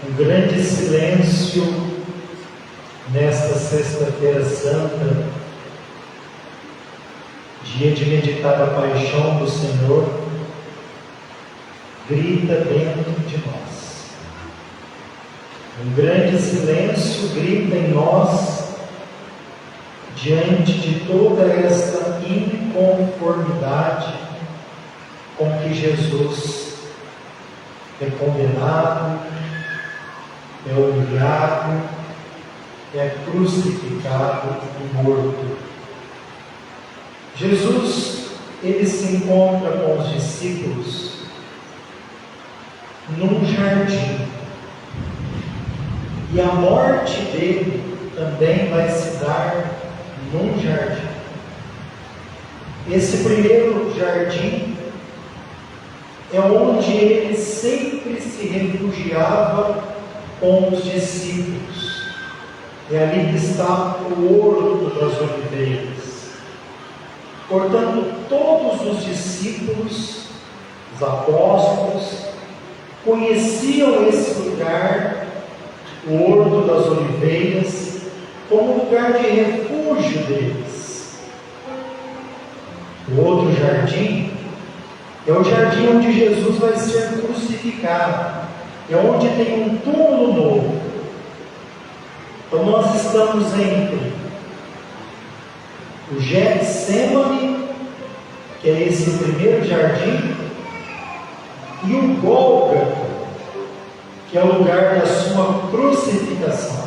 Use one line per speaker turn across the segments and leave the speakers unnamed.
Um grande silêncio nesta Sexta-feira Santa, dia de meditar a paixão do Senhor, grita dentro de nós. Um grande silêncio grita em nós diante de toda esta inconformidade com que Jesus é condenado, é humilhado, é crucificado e morto. Jesus, ele se encontra com os discípulos num jardim, e a morte dele também vai se dar num jardim. Esse primeiro jardim é onde ele sempre se refugiava com os discípulos. É ali que está o Horto das Oliveiras. Portanto, todos os discípulos, os apóstolos, conheciam esse lugar, o Horto das Oliveiras, como lugar de refúgio deles. O outro jardim é o jardim onde Jesus vai ser crucificado. É onde tem um túmulo novo. Então nós estamos entre o Getsemane, que é esse primeiro jardim, e o Gólgota, que é o lugar da sua crucificação.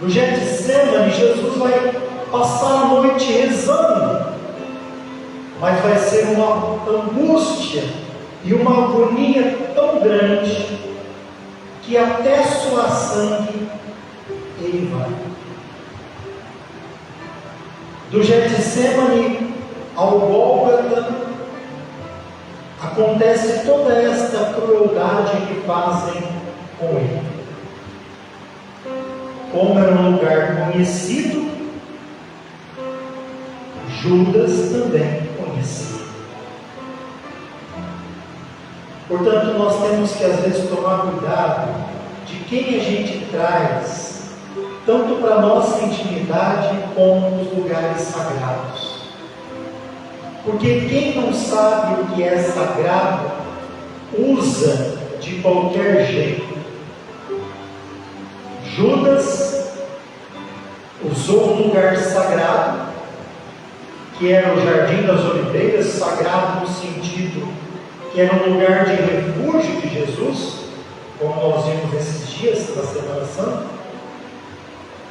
No Getsemane, Jesus vai passar a noite rezando, mas vai ser uma angústia e uma agonia tão grande que até suar sangue ele vai. Do Getsemane ao Gólgota acontece toda esta crueldade que fazem com ele. Como era um lugar conhecido, Judas também conhecia. Portanto, nós temos que às vezes tomar cuidado de quem a gente traz, tanto para a nossa intimidade como nos lugares sagrados. Porque quem não sabe o que é sagrado, usa de qualquer jeito. Judas usou um lugar sagrado, que era o Jardim das Oliveiras, sagrado no sentido que era um lugar de refúgio de Jesus, como nós vimos nesses dias da Semana Santa,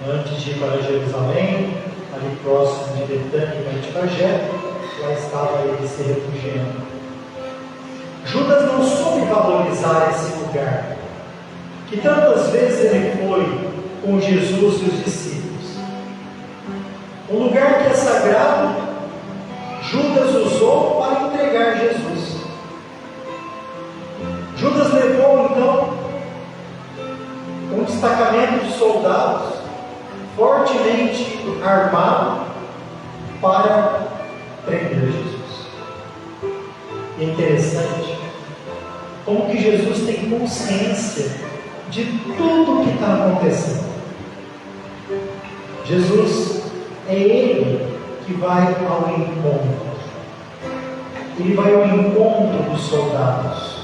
antes de ir para Jerusalém, ali próximo de Betânia e Betfagé, lá estava ele se refugiando. Judas não soube valorizar esse lugar, que tantas vezes ele foi com Jesus e os discípulos. Um lugar que é sagrado, Judas usou para entregar Jesus. Judas levou então um destacamento de soldados fortemente armado para prender Jesus. E é interessante como que Jesus tem consciência de tudo o que está acontecendo. Jesus é Ele que vai ao encontro. Ele vai ao encontro dos soldados.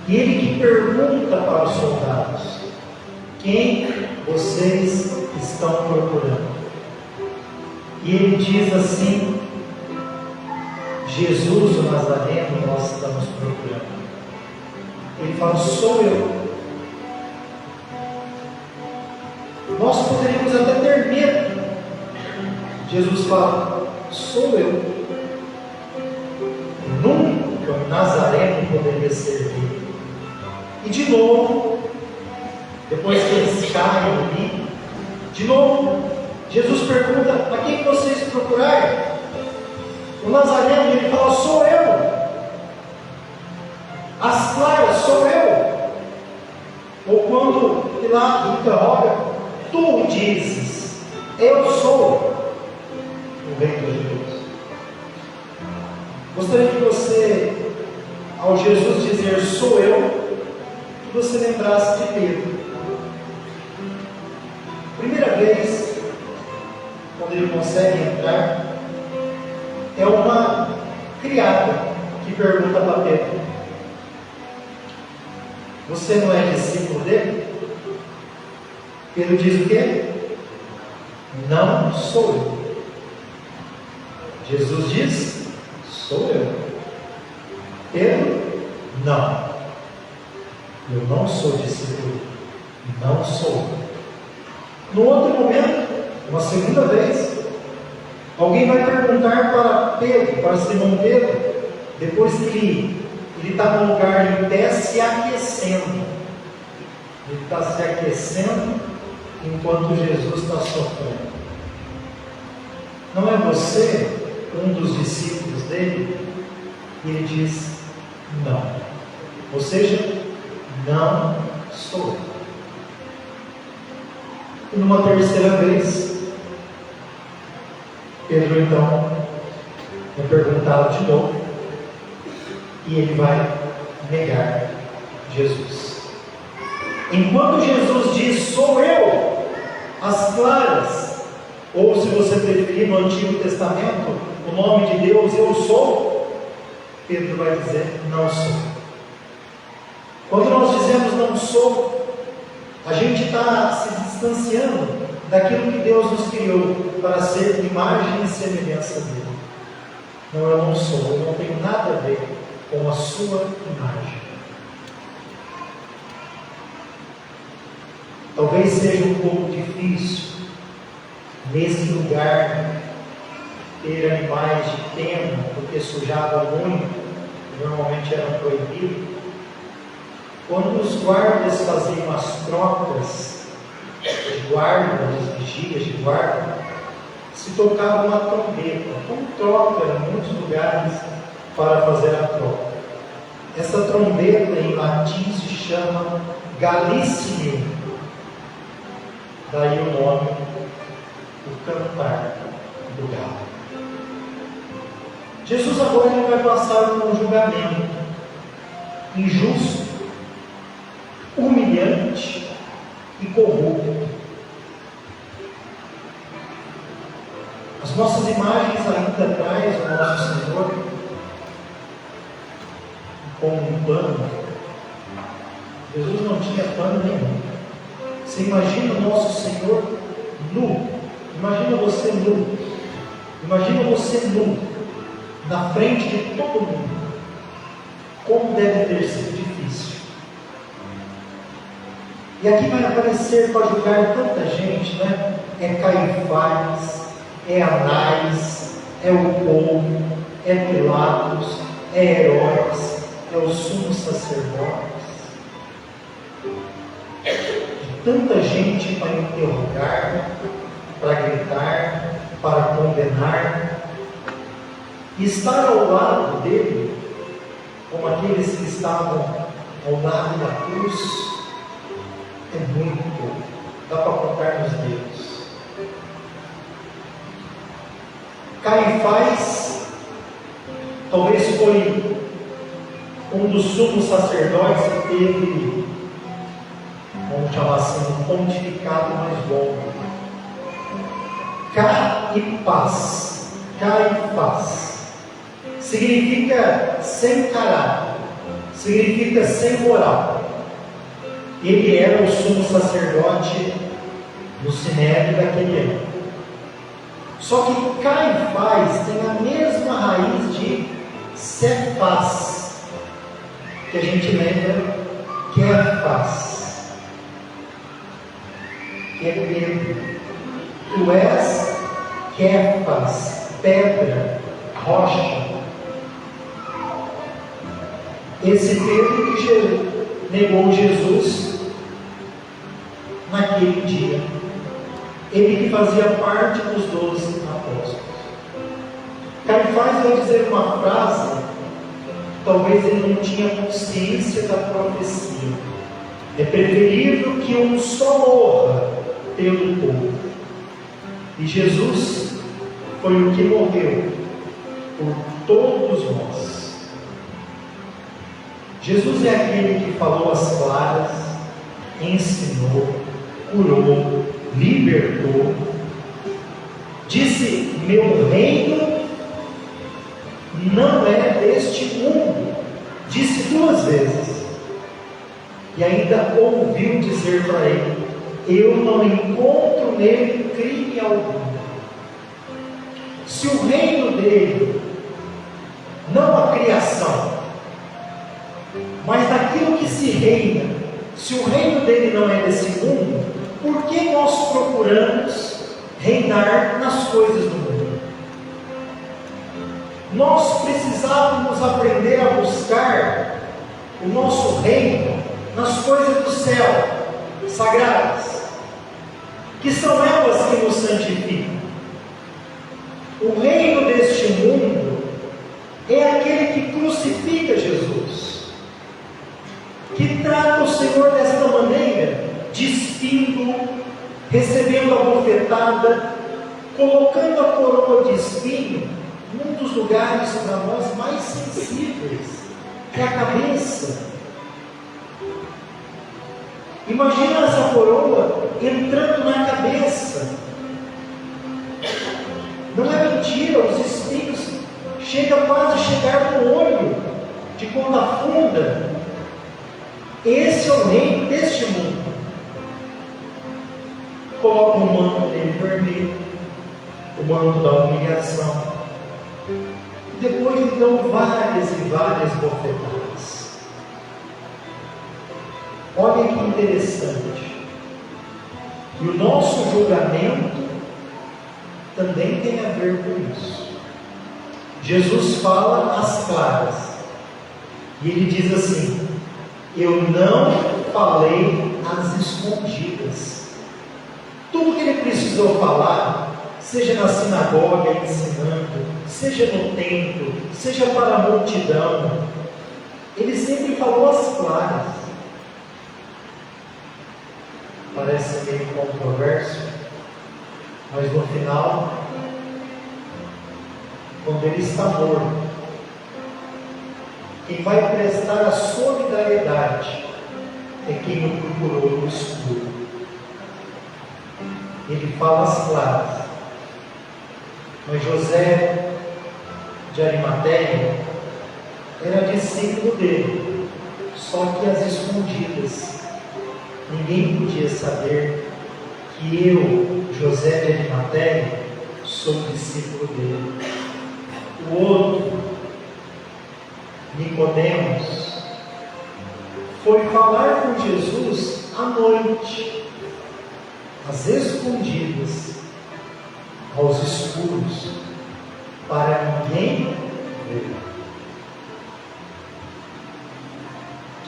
E Ele que pergunta para os soldados: quem vocês estão procurando? E Ele diz assim: Jesus o Nazareno nós estamos procurando. Ele fala: sou eu. Nós poderíamos até ter medo. Jesus fala: sou eu. Nunca o Nazareno poderia ser ele. E de novo, depois que eles caem ali, de novo, Jesus pergunta: a quem vocês procuraram? O Nazareno, ele fala: sou eu. As claras, sou eu. Ou quando Pilatos interroga: tu dizes, eu sou o Rei dos Judeus. Gostaria que você, ao Jesus dizer sou eu, que você lembrasse de Pedro. Primeira vez, quando ele consegue entrar, é uma criada que pergunta para Pedro: você não é discípulo dele? Pedro diz o quê? Não sou eu. Jesus diz: sou eu. Pedro: não, eu não sou discípulo, não sou. No outro momento, uma segunda vez, alguém vai perguntar para Pedro, para Simão Pedro, depois que ele está num lugar em pé se aquecendo. Ele está se aquecendo enquanto Jesus está sofrendo. Não é você um dos discípulos dele? E ele diz: não. Ou seja, não sou. E numa terceira vez, Pedro então é perguntado de novo, e ele vai negar Jesus. Enquanto Jesus diz: sou eu, às claras, ou se você preferir no Antigo Testamento, o nome de Deus, eu sou, Pedro vai dizer: não sou. Quando nós dizemos não sou, a gente está se distanciando daquilo que Deus nos criou para ser imagem e semelhança dele. Não, eu não sou, eu não tenho nada a ver com a sua imagem. Talvez seja um pouco difícil, nesse lugar, ter animais de pena, porque sujavam muito, normalmente eram proibidos. Quando os guardas faziam as trocas de guarda, as vigílias de guarda, se tocava uma trombeta. Como troca em muitos lugares para fazer a troca. Essa trombeta em latim se chama galicium. Daí o nome, o cantar do galo. Jesus agora ele vai passar por um julgamento injusto, humilhante e corrupto. As nossas imagens ainda traz o nosso Senhor com um pano. Jesus não tinha pano nenhum. Você imagina o nosso Senhor nu. Imagina você nu. Imagina você nu na frente de todo mundo. Como deve ter sido difícil. E aqui vai aparecer para julgar tanta gente, né? É Caifás, é Anás, é o povo, é Pilatos, é Herodes, é o sumo sacerdote. Tanta gente para interrogar, para gritar, para condenar, e estar ao lado dele, como aqueles que estavam ao lado da cruz, é muito pouco, dá para contar nos dedos. Caifás, talvez foi um dos sumos sacerdotes que teve, vamos chamar assim, um pontificado mais longo. Caifás, significa sem caráter, significa sem moral. Ele era o sumo sacerdote do Sinédrio daquele ano. Só que Caifás tem a mesma raiz de Cefás, que a gente lembra que é Faz, que é Pedro. Tu és Kefas, pedra, rocha. Esse Pedro que negou Jesus naquele dia. Ele que fazia parte dos 12 apóstolos. Caifás vai dizer uma frase, talvez ele não tinha consciência da profecia. É preferível que um só morra pelo povo. E Jesus foi o que morreu por todos nós. Jesus é aquele que falou às claras, ensinou, curou, libertou, disse: meu reino não é deste mundo. Disse 2 vezes. E ainda ouviu dizer para ele: eu não encontro nele crime algum. Se o reino dele, não a criação, mas daquilo que se reina, se o reino dele não é desse mundo, por que nós procuramos reinar nas coisas do mundo? Nós precisávamos aprender a buscar o nosso reino nas coisas do céu, sagradas, que são elas que nos santificam. O reino deste mundo é aquele que crucifica Jesus, que trata o Senhor desta maneira, despindo, recebendo a bofetada, colocando a coroa de espinho num dos lugares para nós mais sensíveis, que é a cabeça. Imagina essa coroa entrando na cabeça. Não é mentira, os espinhos chegam quase a chegar no olho, de quando afunda. Esse é o reino deste mundo. Coloca o manto dele vermelho, o manto da humilhação. Depois então várias e várias bofetadas. Olha que interessante. E o nosso julgamento também tem a ver com isso. Jesus fala às claras, e ele diz assim: eu não falei às escondidas. Tudo que ele precisou falar, seja na sinagoga ensinando, seja no templo, seja para a multidão, ele sempre falou às claras. Parece meio controverso, mas no final, quando ele está morto, quem vai prestar a solidariedade é quem o procurou no escuro. Ele fala às claras. Mas José de Arimateia era discípulo dele, só que às escondidas. Ninguém podia saber que eu, José de Arimateia, sou discípulo dele. O outro, Nicodemos, foi falar com Jesus à noite, às escondidas, aos escuros, para ninguém ver.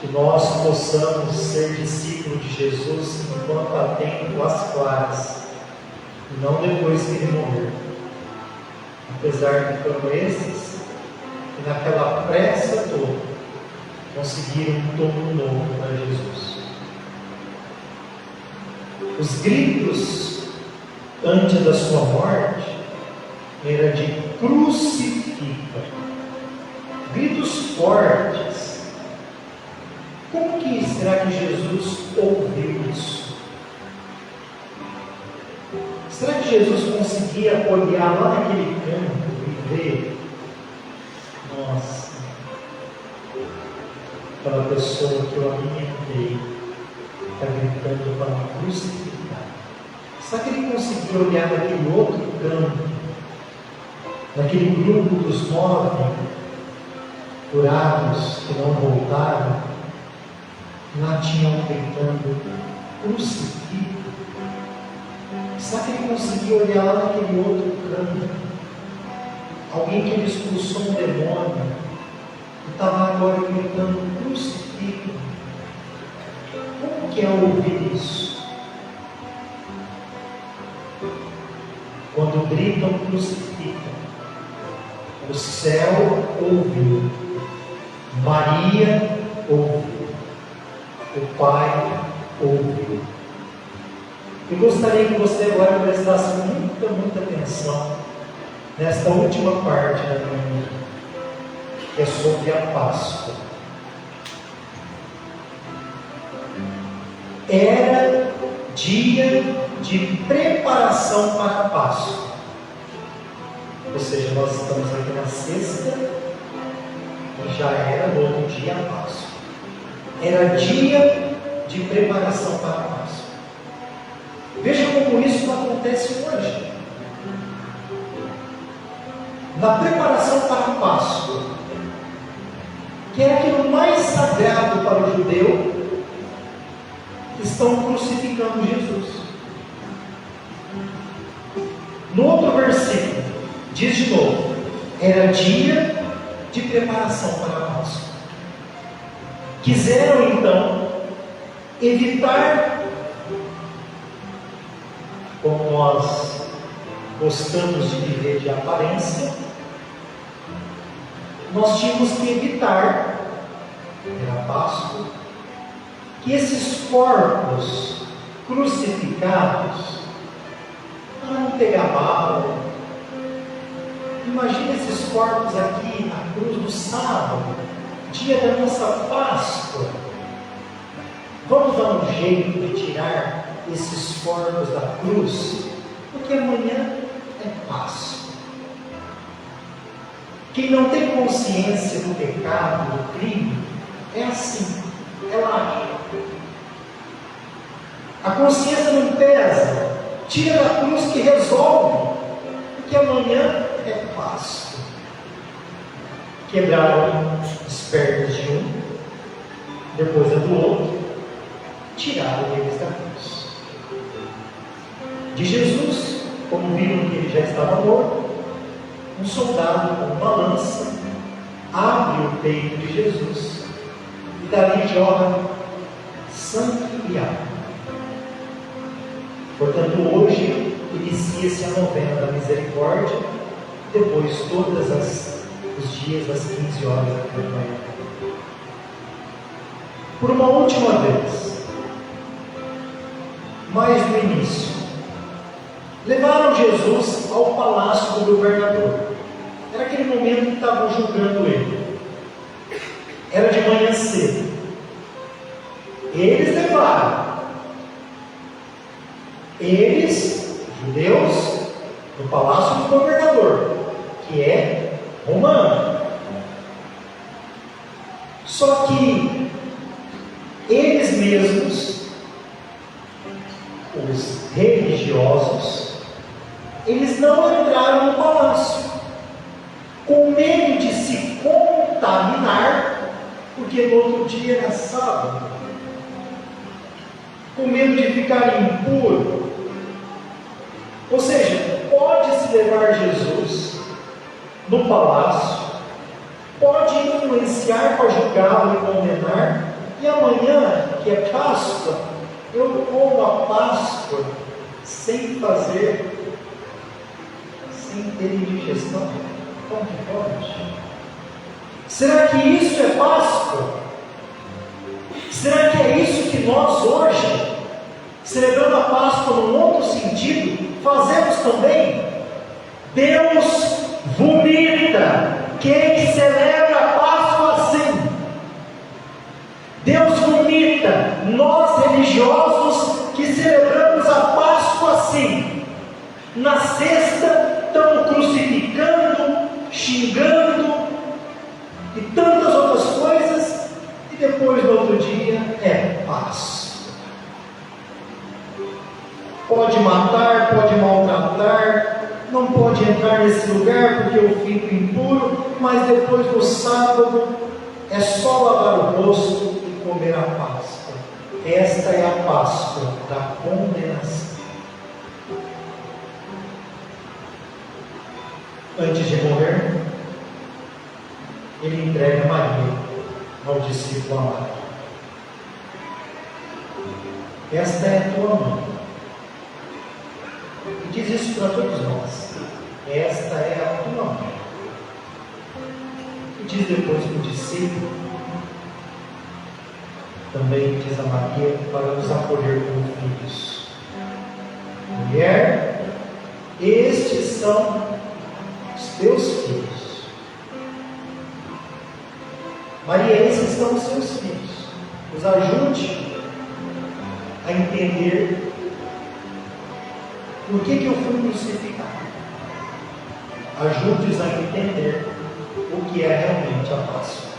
Que nós possamos ser discípulos de Jesus enquanto há tempo às claras, e não depois que ele morrer. Apesar de foram esses que naquela pressa toda conseguiram um tomo novo para Jesus. Os gritos antes da sua morte era de crucifica, gritos fortes. Como que será que Jesus ouviu isso? Será que Jesus conseguia olhar lá naquele campo e ver? Nossa, aquela pessoa que eu alimentei está gritando para me crucificar. Será que ele conseguia olhar naquele outro campo, naquele grupo dos 9 curados que não voltaram? Lá tinham gritando: crucifica. Será que ele conseguia olhar lá naquele outro campo? Alguém que ele expulsou um demônio e estava agora gritando: crucifica. Como que é ouvir isso? Quando gritam crucifica, o céu ouviu, Maria ouviu, o Pai ouviu. Eu gostaria que você agora prestasse muita atenção nesta última parte da minha vida, que é sobre a Páscoa. era dia de preparação para a Páscoa. Ou seja, nós estamos aqui na sexta e já era no outro dia a Páscoa. Era dia de preparação para a Páscoa. Veja como isso não acontece hoje. Na preparação para a Páscoa, que é aquilo mais sagrado para o judeu, estão crucificando Jesus. No outro versículo, diz de novo: era dia de preparação para a Páscoa. Quiseram então evitar, como nós gostamos de viver de aparência, nós tínhamos que evitar, na Páscoa, que esses corpos crucificados, para não pegar mal, imagina esses corpos aqui na cruz do sábado, dia da nossa Páscoa. Vamos dar um jeito de tirar esses corpos da cruz, porque amanhã é Páscoa. Quem não tem consciência do pecado, do crime, é assim, relaxa. A consciência não pesa, tira da cruz que resolve, porque amanhã é Páscoa. Quebraram as pernas de um, depois a do outro, tiraram eles da cruz. De Jesus, como viram que ele já estava morto, um soldado com uma lança abre o peito de Jesus e dali jorra sangue e água. Portanto, hoje inicia-se a novena da misericórdia, depois todos os dias às 15 horas da manhã. Por uma última vez, mais no início, levaram Jesus ao palácio do governador. Era aquele momento que estavam julgando ele. Era de manhã cedo. Eles levaram. Eles, judeus, no palácio do governador, que é romano. Só que eles mesmos, os religiosos, eles não entraram no palácio, com medo de se contaminar, porque no outro dia era sábado, com medo de ficar impuro. Ou seja, pode-se levar Jesus no palácio, pode influenciar para julgá-lo e condenar, e amanhã, que é Páscoa, eu como a Páscoa sem ter indigestão. Como que pode? Será que isso é Páscoa? Será que é isso que nós hoje, celebrando a Páscoa num outro sentido, fazemos também? Deus vomita quem celebra a Páscoa assim. Deus vomita nós religiosos que celebramos a Páscoa assim. Na sexta estamos crucificando, xingando e tantas outras coisas, e depois no outro dia é Páscoa. Pode matar, pode maltratar, não pode entrar nesse lugar porque eu fico impuro, mas depois no sábado é só lavar o rosto e comer a Páscoa. Esta é a Páscoa da condenação. Antes de morrer, ele entrega Maria ao discípulo amado. Esta é a tua mãe. E diz isso para todos nós. Esta é a tua mãe. E diz depois para o discípulo, também diz a Maria, para nos acolher como filhos. Mulher, estes são os teus filhos. Maria, esses são os seus filhos. Os ajude a entender por que eu fui crucificado. Ajude-os a entender o que é realmente a paz.